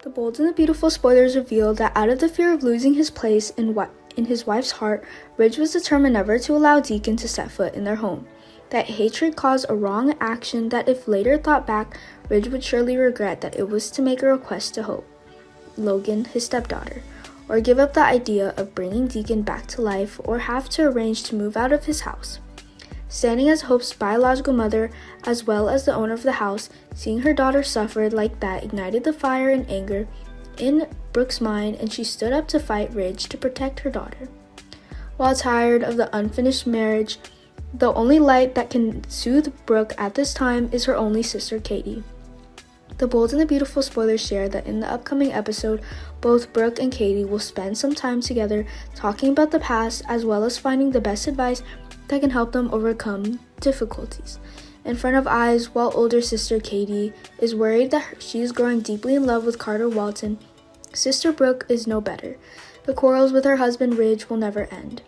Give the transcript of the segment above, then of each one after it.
The Bold and the Beautiful spoilers reveal that out of the fear of losing his place in his wife's heart, Ridge was determined never to allow Deacon to set foot in their home. That hatred caused a wrong action that if later thought back, Ridge would surely regret that it was to make a request to Hope, Logan, his stepdaughter, or give up the idea of bringing Deacon back to life or have to arrange to move out of his house. Standing as Hope's biological mother, as well as the owner of the house, seeing her daughter suffer like that ignited the fire and anger in Brooke's mind, and she stood up to fight Ridge to protect her daughter. While tired of the unfinished marriage, the only light that can soothe Brooke at this time is her only sister, Katie. The Bold and the Beautiful spoilers share that in the upcoming episode, both Brooke and Katie will spend some time together talking about the past as well as finding the best advice that can help them overcome difficulties. In front of eyes, while older sister Katie is worried that she is growing deeply in love with Carter Walton, sister Brooke is no better. The quarrels with her husband Ridge will never end.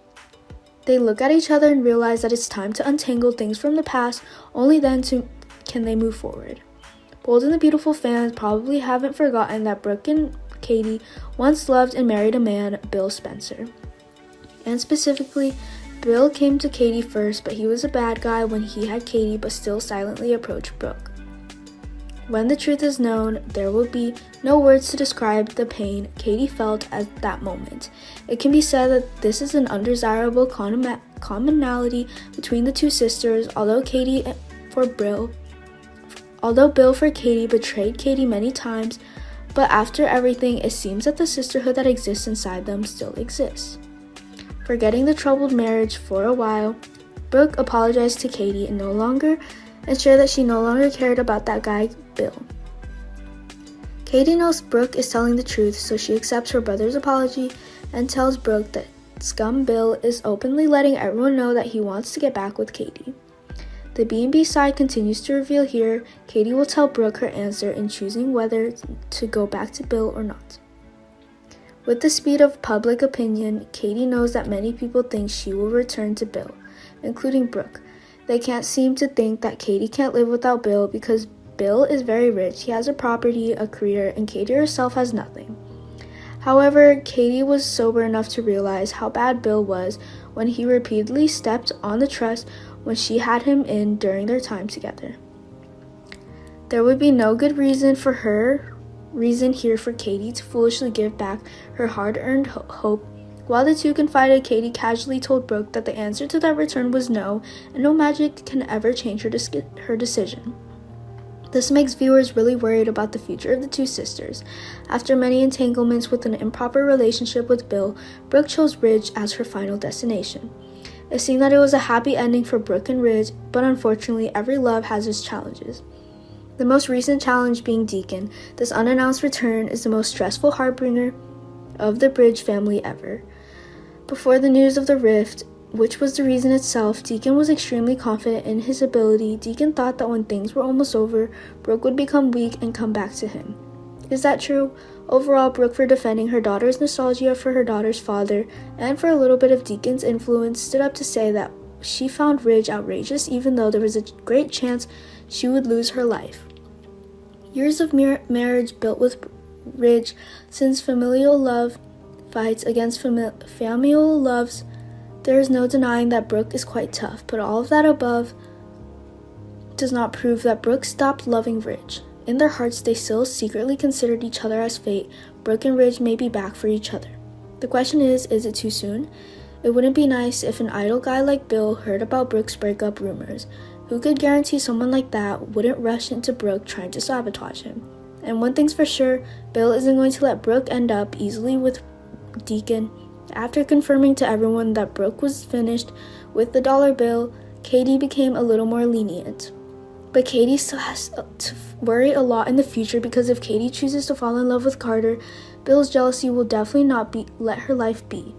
They look at each other and realize that it's time to untangle things from the past, only then can they move forward. Bold and the Beautiful fans probably haven't forgotten that Brooke and Katie once loved and married a man, Bill Spencer. And specifically, Bill came to Katie first, but he was a bad guy when he had Katie but still silently approached Brooke. When the truth is known, there will be no words to describe the pain Katie felt at that moment. It can be said that this is an undesirable commonality between the two sisters, although Bill for Katie betrayed Katie many times, but after everything, it seems that the sisterhood that exists inside them still exists. Forgetting the troubled marriage for a while, Brooke apologized to Katie and shared that she no longer cared about that guy, Bill. Katie knows Brooke is telling the truth, so she accepts her brother's apology and tells Brooke that scum Bill is openly letting everyone know that he wants to get back with Katie. The B&B side continues to reveal here. Katie will tell Brooke her answer in choosing whether to go back to Bill or not. With the speed of public opinion, Katie knows that many people think she will return to Bill, including Brooke. They can't seem to think that Katie can't live without Bill because Bill is very rich, he has a property, a career, and Katie herself has nothing. However, Katie was sober enough to realize how bad Bill was when he repeatedly stepped on the trust when she had him in during their time together. There would be no good reason here for Katie to foolishly give back her hard-earned hope. While the two confided, Katie casually told Brooke that the answer to that return was no, and no magic can ever change her decision. This makes viewers really worried about the future of the two sisters. After many entanglements with an improper relationship with Bill, Brooke chose Ridge as her final destination. It seemed that it was a happy ending for Brooke and Ridge, but unfortunately, every love has its challenges. The most recent challenge being Deacon. This unannounced return is the most stressful heartbringer of the Bridge family ever. Before the news of the rift, which was the reason itself, Deacon was extremely confident in his ability. Deacon thought that when things were almost over, Brooke would become weak and come back to him. Is that true? Overall, Brooke, for defending her daughter's nostalgia for her daughter's father, and for a little bit of Deacon's influence, stood up to say that she found Ridge outrageous even though there was a great chance she would lose her life. Years of marriage built with Ridge, since familial love fights against familial loves, there is no denying that Brooke is quite tough, but all of that above does not prove that Brooke stopped loving Ridge. In their hearts, they still secretly considered each other as fate. Brooke and Ridge may be back for each other. The question is it too soon? It wouldn't be nice if an idle guy like Bill heard about Brooke's breakup rumors. Who could guarantee someone like that wouldn't rush into Brooke trying to sabotage him? And one thing's for sure, Bill isn't going to let Brooke end up easily with Deacon. After confirming to everyone that Brooke was finished with the dollar bill, Katie became a little more lenient. But Katie still has to worry a lot in the future because if Katie chooses to fall in love with Carter, Bill's jealousy will definitely not let her life be.